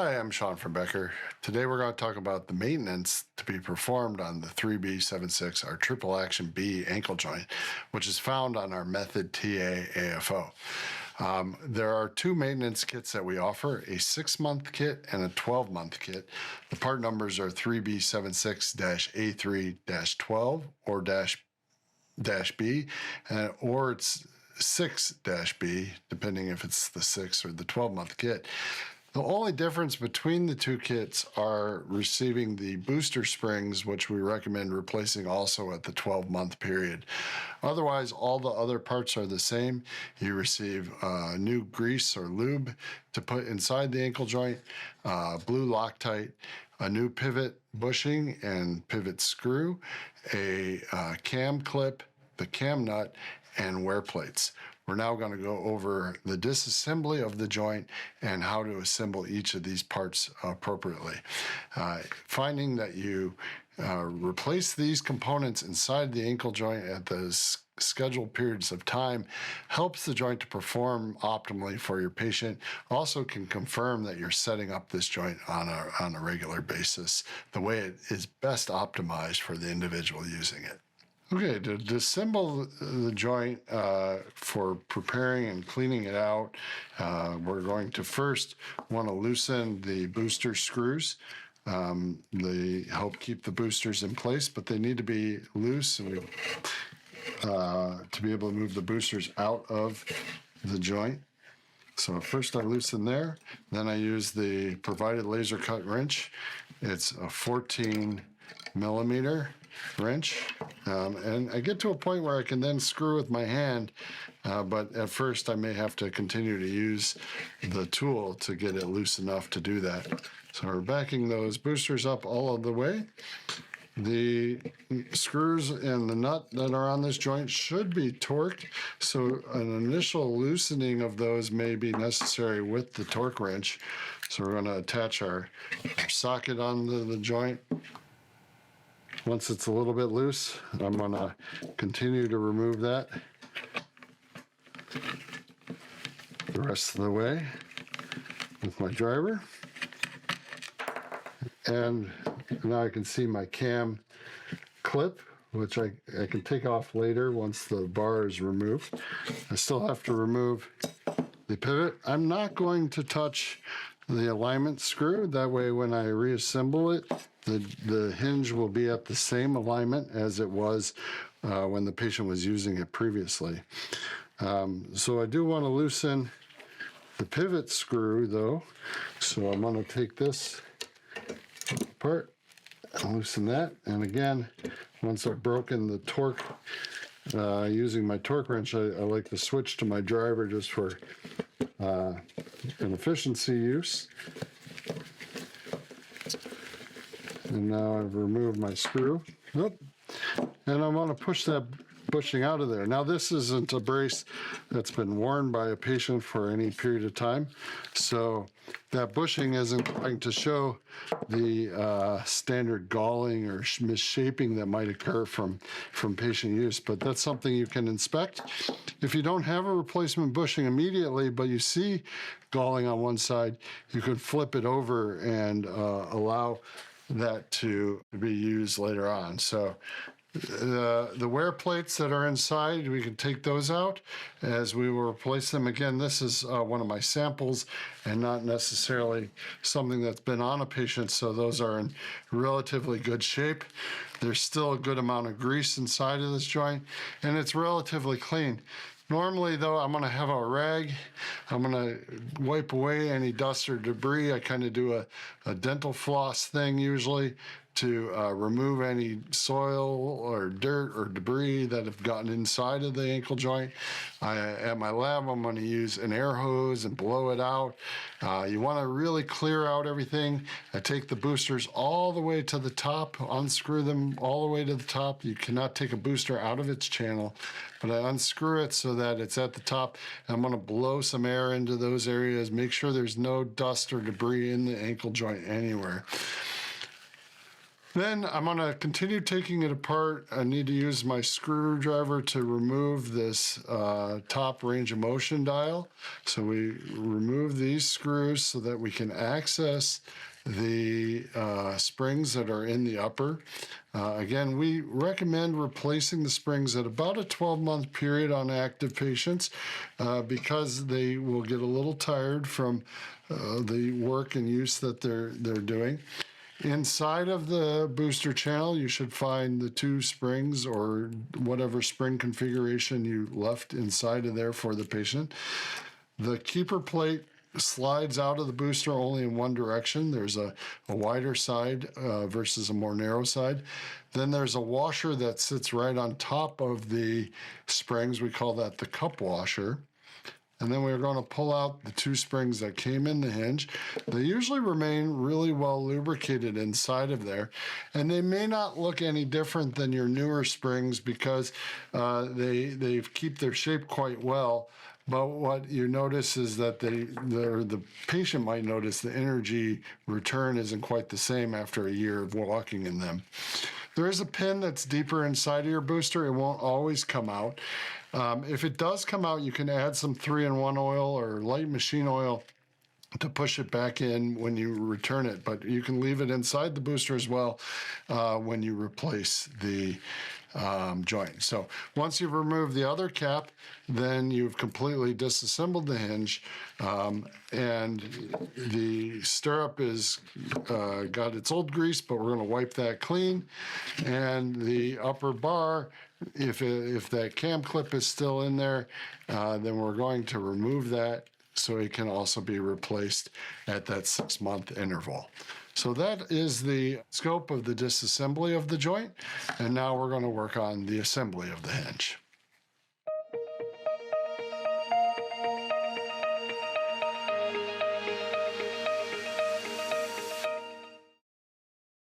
Hi, I'm Sean from Becker. Today we're going to talk about the maintenance to be performed on the 3B76, our triple action B ankle joint, which is found on our Method TA AFO. There are two maintenance kits that we offer, a 6-month kit and a 12-month kit. The part numbers are 3B76-A3-12 or -B, or it's 6-B, depending if it's the 6 or the 12-month kit. The only difference between the two kits are receiving the booster springs, which we recommend replacing also at the 12-month period. Otherwise, all the other parts are the same. You receive new grease or lube to put inside the ankle joint, blue Loctite, a new pivot bushing and pivot screw, a cam clip, the cam nut, and wear plates. We're now going to go over the disassembly of the joint and how to assemble each of these parts appropriately. Finding that you replace these components inside the ankle joint at the scheduled periods of time helps the joint to perform optimally for your patient. Also can confirm that you're setting up this joint on a regular basis the way it is best optimized for the individual using it. Okay, to disassemble the joint for preparing and cleaning it out, we're going to first want to loosen the booster screws. They help keep the boosters in place, but they need to be loose to be able to move the boosters out of the joint. So first I loosen there, then I use the provided laser cut wrench. It's a 14 millimeter wrench, and I get to a point where I can then screw with my hand, but at first I may have to continue to use the tool to get it loose enough to do that. So we're backing those boosters up all of the way. The screws and the nut that are on this joint should be torqued, so an initial loosening of those may be necessary with the torque wrench. So we're going to attach our socket onto the joint. Once it's a little bit loose, I'm going to continue to remove that the rest of the way with my driver. And now I can see my cam clip, which I can take off later once the bar is removed. I still have to remove the pivot. I'm not going to touch the alignment screw. That way when I reassemble it, the hinge will be at the same alignment as it was when the patient was using it previously. So I do want to loosen the pivot screw though. So I'm going to take this apart and loosen that. And again, once I've broken the torque, using my torque wrench, I like to switch to my driver just for an efficiency use. And now I've removed my screw. And I want to push that bushing out of there. Now this isn't a brace that's been worn by a patient for any period of time, so that bushing isn't going to show the standard galling or misshaping that might occur from patient use, but that's something you can inspect. If you don't have a replacement bushing immediately, but you see galling on one side, you can flip it over and allow that to be used later on. So the wear plates that are inside, we can take those out as we will replace them. Again, this is one of my samples and not necessarily something that's been on a patient, so those are in relatively good shape. There's still a good amount of grease inside of this joint, and it's relatively clean. Normally, though, I'm going to have a rag. I'm going to wipe away any dust or debris. I kind of do a dental floss thing usually to remove any soil or dirt or debris that have gotten inside of the ankle joint. At my lab, I'm going to use an air hose and blow it out. You want to really clear out everything. I take the boosters all the way to the top, unscrew them all the way to the top. You cannot take a booster out of its channel, but I unscrew it so that it's at the top. I'm going to blow some air into those areas, make sure there's no dust or debris in the ankle joint anywhere. Then I'm going to continue taking it apart. I need to use my screwdriver to remove this top range of motion dial. So we remove these screws so that we can access the springs that are in the upper. Again, we recommend replacing the springs at about a 12-month period on active patients because they will get a little tired from the work and use that they're doing. Inside of the booster channel, you should find the 2 springs or whatever spring configuration you left inside of there for the patient. The keeper plate slides out of the booster only in one direction. There's a wider side versus a more narrow side. Then there's a washer that sits right on top of the springs. We call that the cup washer. And then we're going to pull out the 2 springs that came in the hinge. They usually remain really well lubricated inside of there. And they may not look any different than your newer springs because they keep their shape quite well. But what you notice is that the patient might notice the energy return isn't quite the same after a year of walking in them. There is a pin that's deeper inside of your booster. It won't always come out. If it does come out, you can add some 3-in-1 oil or light machine oil to push it back in when you return it. But you can leave it inside the booster as well when you replace the joint. So once you've removed the other cap, then you've completely disassembled the hinge, and the stirrup is got its old grease, but we're going to wipe that clean. And the upper bar, if that cam clip is still in there, then we're going to remove that so it can also be replaced at that 6-month interval. So that is the scope of the disassembly of the joint, and now we're going to work on the assembly of the hinge.